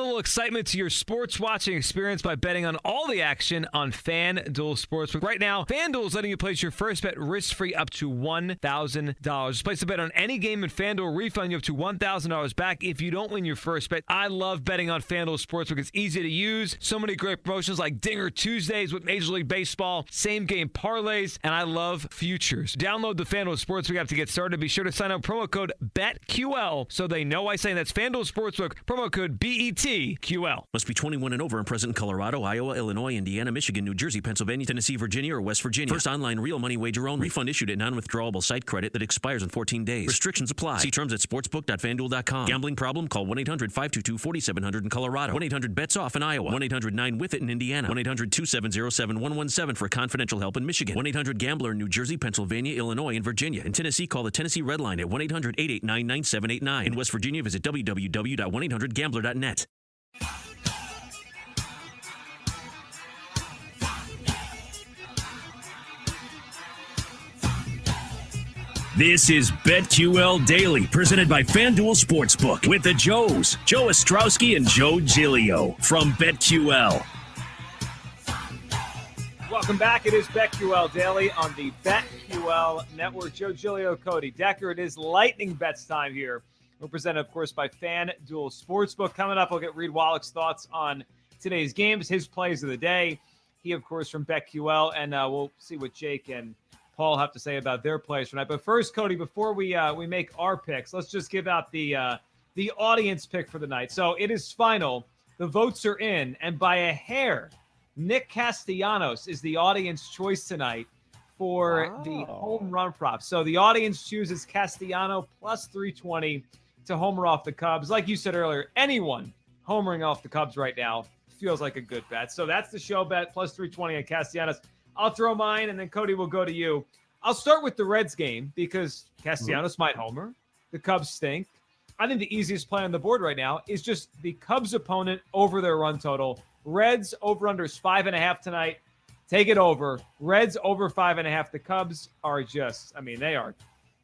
little excitement to your sports watching experience by betting on all the action on FanDuel Sportsbook. Right now, FanDuel is letting you place your first bet risk-free up to $1,000. Just place a bet on any game and FanDuel refund you up to $1,000 back if you don't win your first bet. I love betting on FanDuel Sportsbook. It's easy to use. So many great promotions like Dinger Tuesdays with Major League Baseball, same-game parlays, and I love futures. Download the FanDuel Sportsbook app to get started. Be sure to sign up promo code BETQL so they know I say that's FanDuel Sportsbook, promo code BETQL. Must be 21 and over and present in Colorado, Iowa, Illinois, Indiana, Michigan, New Jersey, Pennsylvania, Tennessee, Virginia, or West Virginia. First online real money wager only. Refund issued at non-withdrawable site credit that expires in 14 days. Restrictions apply. See terms at sportsbook.fanduel.com. Gambling problem? Call 1-800-522-4700 in Colorado. 1-800-BETS-OFF in Iowa. 1-800-9-WITH-IT in Indiana. 1-800-270-7117 for confidential help in Michigan. 1-800-GAMBLER in New Jersey, Pennsylvania, Illinois, and Virginia. In Tennessee, call the Tennessee Red Line at 1-800-889-9789. In West Virginia, visit www.1800gambler.net. This is BetQL Daily, presented by FanDuel Sportsbook, with the Joes, Joe Ostrowski and Joe Giglio from BetQL. Welcome back. It is BetQL Daily on the BetQL Network. Joe Giglio, Cody Decker. It is lightning bets time here. We're presented, of course, by FanDuel Sportsbook. Coming up, we'll get Reed Wallach's thoughts on today's games, his plays of the day. He, of course, from BetQL, and we'll see what Jake and Paul have to say about their plays tonight. But first, Cody, before we make our picks, let's just give out the audience pick for the night. So it is final. The votes are in, and by a hair, Nick Castellanos is the audience choice tonight for the home run prop. So the audience chooses Castellano plus 320 to homer off the Cubs. Like you said earlier, anyone homering off the Cubs right now feels like a good bet. So that's the show bet, plus 320 on Castellanos. I'll throw mine, and then Cody will go to you. I'll start with the Reds game because Castellanos might homer. The Cubs stink. I think the easiest play on the board right now is just the Cubs opponent over their run total. Reds over-under is 5.5 tonight. Take it over. Reds over 5.5. The Cubs are just,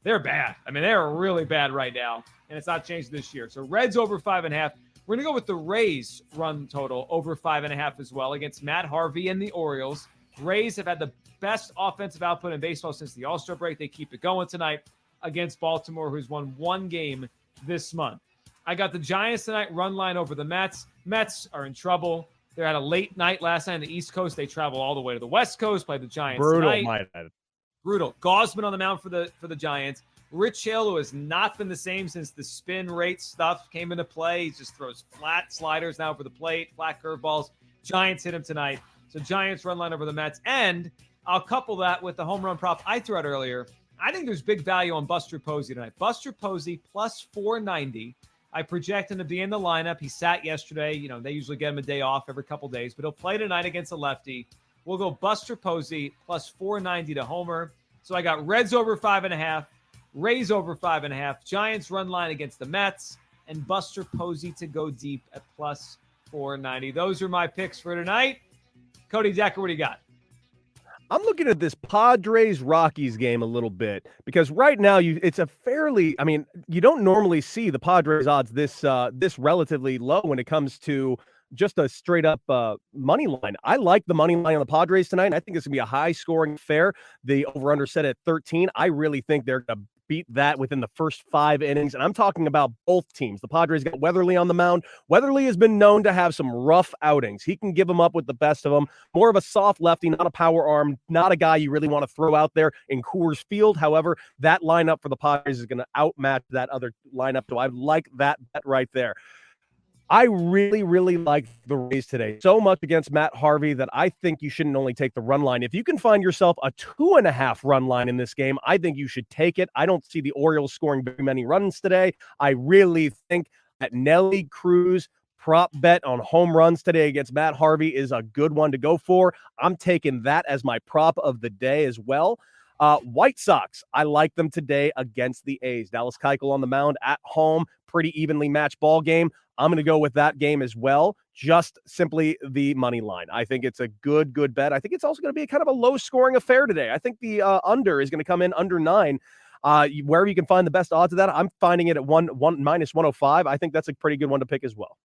they're bad. They are really bad right now, and it's not changed this year. So Reds over 5.5. We're going to go with the Rays run total over 5.5 as well against Matt Harvey and the Orioles. Rays have had the best offensive output in baseball since the All-Star break. They keep it going tonight against Baltimore, who's won one game this month. I got the Giants tonight, run line over the Mets. Mets are in trouble. They had a late night last night on the East Coast. They travel all the way to the West Coast, play the Giants tonight. Brutal. Gosman on the mound for the Giants. Rich Hill, who has not been the same since the spin rate stuff came into play. He just throws flat sliders now for the plate, flat curveballs. Giants hit him tonight. So Giants run line over the Mets. And I'll couple that with the home run prop I threw out earlier. I think there's big value on Buster Posey tonight. Buster Posey plus 490. I project him to be in the lineup. He sat yesterday. They usually get him a day off every couple days, but he'll play tonight against a lefty. We'll go Buster Posey plus 490 to homer. So I got Reds over 5.5, Rays over 5.5, Giants run line against the Mets, and Buster Posey to go deep at plus 490. Those are my picks for tonight. Cody Decker, what do you got? I'm looking at this Padres-Rockies game a little bit because right now it's a fairly, you don't normally see the Padres odds this relatively low when it comes to just a straight up money line. I like the money line on the Padres tonight, and I think it's going to be a high-scoring affair. The over-under set at 13. I really think they're going to beat that within the first 5 innings, and I'm talking about both teams. The Padres got Weatherly on the mound. Weatherly has been known to have some rough outings. He can give them up with the best of them. More of a soft lefty, not a power arm, not a guy you really want to throw out there in Coors Field. However, that lineup for the Padres is going to outmatch that other lineup, so I like that bet right there. I really, really like the Rays today. So much against Matt Harvey that I think you shouldn't only take the run line. If you can find yourself a 2.5 run line in this game, I think you should take it. I don't see the Orioles scoring very many runs today. I really think that Nelly Cruz prop bet on home runs today against Matt Harvey is a good one to go for. I'm taking that as my prop of the day as well. White Sox, I like them today against the A's. Dallas Keuchel on the mound at home, pretty evenly matched ball game. I'm going to go with that game as well, just simply the money line. I think it's a good bet. I think it's also going to be kind of a low-scoring affair today. I think the under is going to come in under 9. Wherever you can find the best odds of that, I'm finding it at minus 105. I think that's a pretty good one to pick as well.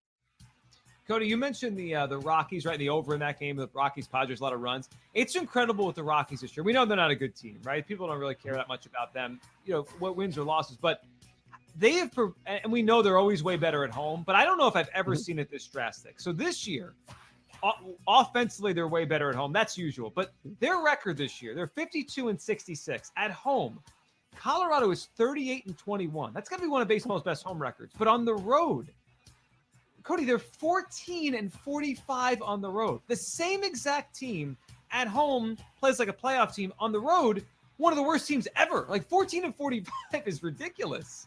Cody, you mentioned the Rockies, right? The over in that game, the Rockies, Padres, a lot of runs. It's incredible with the Rockies this year. We know they're not a good team, right? People don't really care that much about them, what wins or losses. But they have, and we know they're always way better at home. But I don't know if I've ever seen it this drastic. So this year, offensively, they're way better at home. That's usual. But their record this year, they're 52-66 at home. Colorado is 38-21. That's got to be one of baseball's best home records. But on the road, Cody, they're 14-45 on the road. The same exact team at home plays like a playoff team. On the road, one of the worst teams ever. Like 14-45 is ridiculous.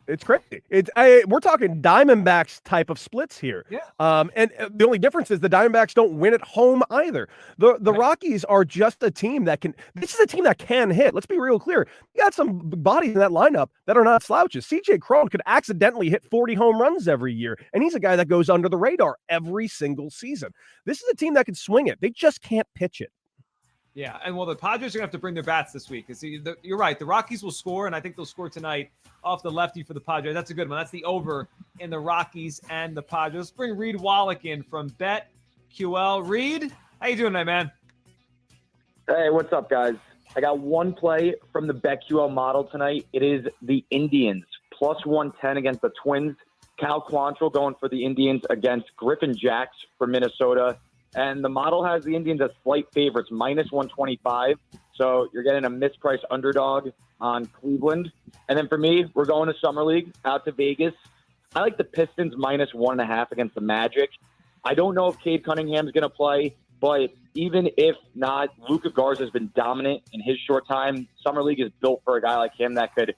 It's crazy. We're talking Diamondbacks type of splits here. Yeah. And the only difference is the Diamondbacks don't win at home either. The Rockies are just a team that can. This is a team that can hit. Let's be real clear. You got some bodies in that lineup that are not slouches. CJ Cron could accidentally hit 40 home runs every year, and he's a guy that goes under the radar every single season. This is a team that can swing it. They just can't pitch it. Yeah, and the Padres are going to have to bring their bats this week. You're right. The Rockies will score, and I think they'll score tonight off the lefty for the Padres. That's a good one. That's the over in the Rockies and the Padres. Let's bring Reed Wallach in from BetQL. Reed, how you doing tonight, man? Hey, what's up, guys? I got one play from the BetQL model tonight. It is the Indians, plus 110 against the Twins. Cal Quantrill going for the Indians against Griffin Jacks for Minnesota. And the model has the Indians as slight favorites, minus 125. So you're getting a mispriced underdog on Cleveland. And then for me, we're going to Summer League out to Vegas. I like the Pistons minus 1.5 against the Magic. I don't know if Cade Cunningham's going to play, but even if not, Luka Garza has been dominant in his short time. Summer League is built for a guy like him that could,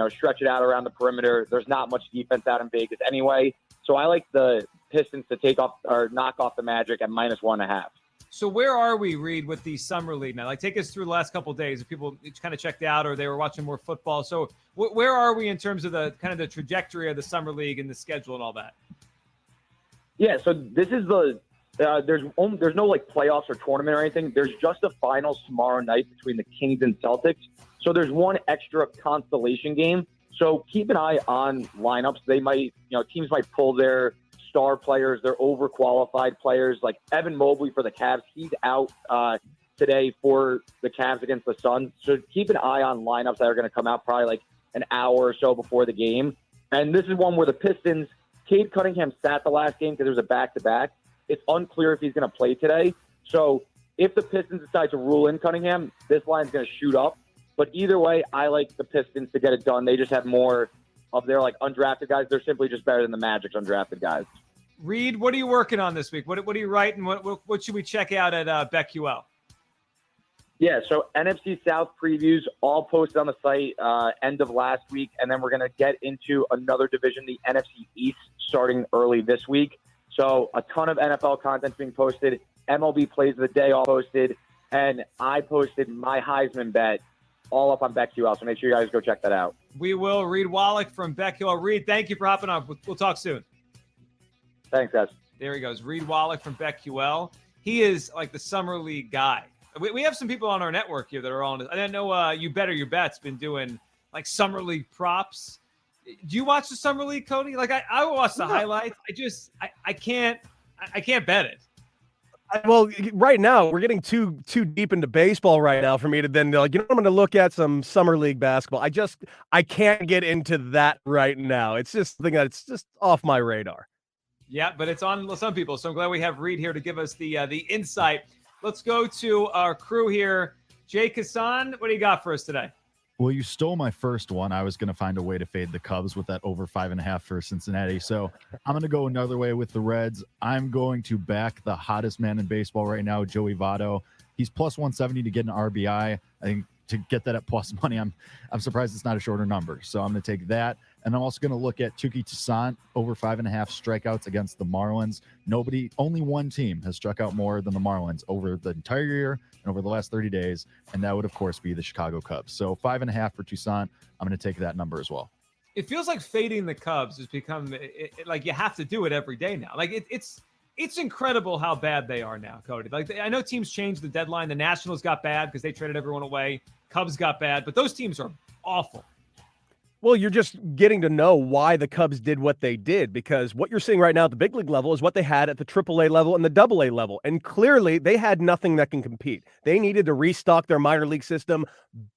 stretch it out around the perimeter. There's not much defense out in Vegas anyway. So I like the Pistons to take off or knock off the Magic at minus 1.5. So where are we, Reed, with the Summer League now? Like, take us through the last couple of days. If people kind of checked out or they were watching more football. So where are we in terms of the kind of the trajectory of the Summer League and the schedule and all that? Yeah, so this is there's no like playoffs or tournament or anything. There's just a finals tomorrow night between the Kings and Celtics. So there's one extra constellation game. So keep an eye on lineups. They might, teams might pull their star players, their overqualified players, like Evan Mobley for the Cavs. He's out today for the Cavs against the Suns. So keep an eye on lineups that are going to come out probably like an hour or so before the game. And this is one where the Pistons, Cade Cunningham sat the last game because there was a back-to-back. It's unclear if he's going to play today. So if the Pistons decide to rule in Cunningham, this line's going to shoot up. But either way, I like the Pistons to get it done. They just have more of their like undrafted guys. They're simply just better than the Magic's undrafted guys. Reed, what are you working on this week? What are you writing? What should we check out at BetQL? Yeah, so NFC South previews all posted on the site end of last week, and then we're going to get into another division, the NFC East, starting early this week. So a ton of NFL content being posted. MLB plays of the day all posted, and I posted my Heisman bet all up on BetQL, so make sure you guys go check that out. We will. Reed Wallach from BetQL. Reed, thank you for hopping on. We'll talk soon. Thanks, guys. There he goes. Reed Wallach from BetQL. He is like the Summer League guy. We have some people on our network here that are on. I didn't know You Better Your Bet's been doing like Summer League props. Do you watch the Summer League, Cody? Like I watch the highlights. I can't bet it. Well, right now we're getting too deep into baseball right now for me to then I'm going to look at some Summer League basketball. I can't get into that right now. It's just something that's just off my radar. Yeah, but it's on some people. So I'm glad we have Reed here to give us the insight. Let's go to our crew here. Jake Hassan, what do you got for us today? Well, you stole my first one. I was going to find a way to fade the Cubs with that over 5.5 for Cincinnati. So I'm going to go another way with the Reds. I'm going to back the hottest man in baseball right now, Joey Votto. He's plus 170 to get an RBI. I think to get that at plus money, I'm surprised it's not a shorter number. So I'm going to take that. And I'm also going to look at Tuki Toussaint over 5.5 strikeouts against the Marlins. Only one team has struck out more than the Marlins over the entire year and over the last 30 days. And that would, of course, be the Chicago Cubs. So 5.5 for Toussaint. I'm going to take that number as well. It feels like fading the Cubs has become like you have to do it every day now. Like it's incredible how bad they are now, Cody. Like I know teams changed the deadline. The Nationals got bad because they traded everyone away. Cubs got bad, but those teams are awful. Well, you're just getting to know why the Cubs did what they did, because what you're seeing right now at the big league level is what they had at the AAA level and the AA level. And clearly they had nothing that can compete. They needed to restock their minor league system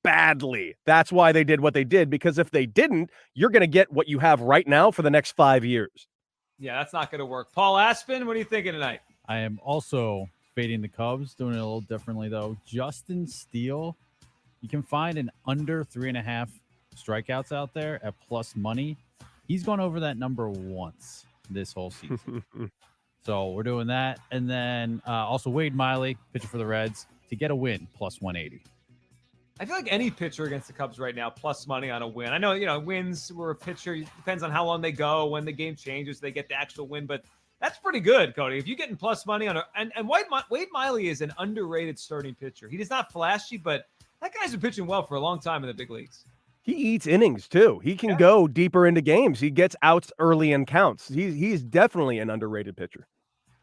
badly. That's why they did what they did, because if they didn't, you're going to get what you have right now for the next 5 years. Yeah, that's not going to work. Paul Aspen, what are you thinking tonight? I am also fading the Cubs, doing it a little differently, though. Justin Steele, you can find an under 3.5 strikeouts out there at plus money. He's gone over that number once this whole season. So we're doing that. And then also Wade Miley, pitcher for the Reds, to get a win, plus 180. I feel like any pitcher against the Cubs right now, plus money on a win. I know, wins were a pitcher. It depends on how long they go, when the game changes, they get the actual win. But that's pretty good, Cody. If you're getting plus money on and Wade Miley is an underrated starting pitcher. He is not flashy, but that guy's been pitching well for a long time in the big leagues. He eats innings too. He can go deeper into games. He gets outs early and counts. He's definitely an underrated pitcher.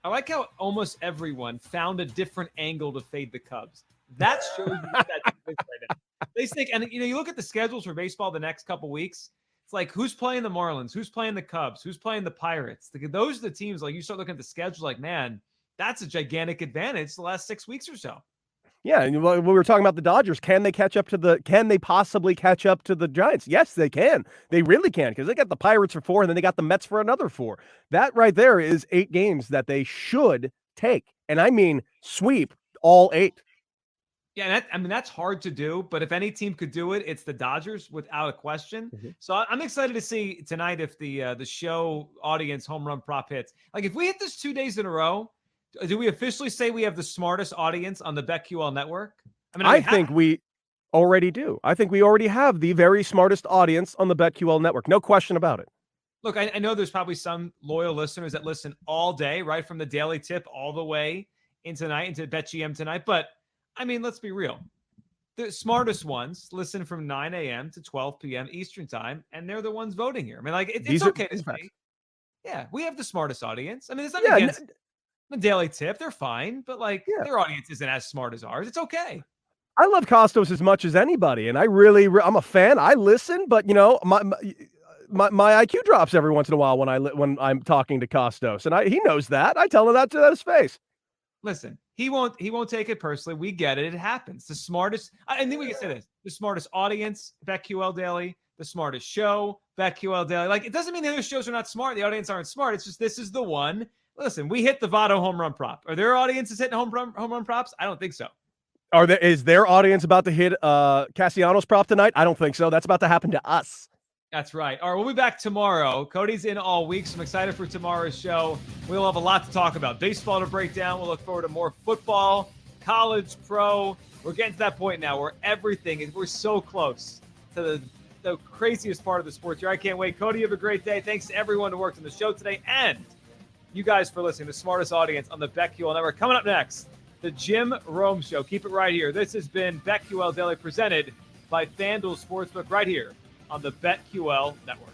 I like how almost everyone found a different angle to fade the Cubs. That shows you that right now. They think, and you look at the schedules for baseball the next couple weeks. It's like, who's playing the Marlins? Who's playing the Cubs? Who's playing the Pirates? Those are the teams. Like, you start looking at the schedule, like, man, that's a gigantic advantage the last 6 weeks or so. Yeah, and we were talking about the Dodgers. Can they possibly catch up to the Giants? Yes, they can. They really can, because they got the Pirates for 4, and then they got the Mets for another 4. That right there is 8 games that they should take. And I mean sweep all 8. Yeah, that's hard to do, but if any team could do it, it's the Dodgers without a question. Mm-hmm. So I'm excited to see tonight if the show audience home run prop hits. Like, if we hit this 2 days in a row, do we officially say we have the smartest audience on the BetQL network? I think we already do. I think we already have the very smartest audience on the BetQL network. No question about it. Look, I know there's probably some loyal listeners that listen all day, right from the daily tip all the way into BetGM tonight. But, let's be real. The smartest ones listen from 9 a.m. to 12 p.m. Eastern time, and they're the ones voting here. It's okay to say. Yeah, we have the smartest audience. It's not against the daily tip. They're fine, but their audience isn't as smart as ours. It's okay. I love Costos as much as anybody, and I'm a fan. I listen, but my IQ drops every once in a while when I'm talking to Costos, and he knows that. I tell him that to his face. Listen, he won't take it personally. We get it. It happens. The smartest, I think we can say this: the smartest audience, BetQL Daily. The smartest show, BetQL Daily. It doesn't mean the other shows are not smart. The audience aren't smart. It's just this is the one. Listen, we hit the Votto home run prop. Are there audiences hitting home run props? I don't think so. Is their audience about to hit Castellanos prop tonight? I don't think so. That's about to happen to us. That's right. All right, we'll be back tomorrow. Cody's in all week, so I'm excited for tomorrow's show. We'll have a lot to talk about. Baseball to break down. We'll look forward to more football, college, pro. We're getting to that point now where we're so close to the craziest part of the sports year. I can't wait. Cody, you have a great day. Thanks to everyone who worked on the show today, and you guys for listening. The smartest audience on the BetQL Network. Coming up next, the Jim Rome Show. Keep it right here. This has been BetQL Daily, presented by FanDuel Sportsbook, right here on the BetQL Network.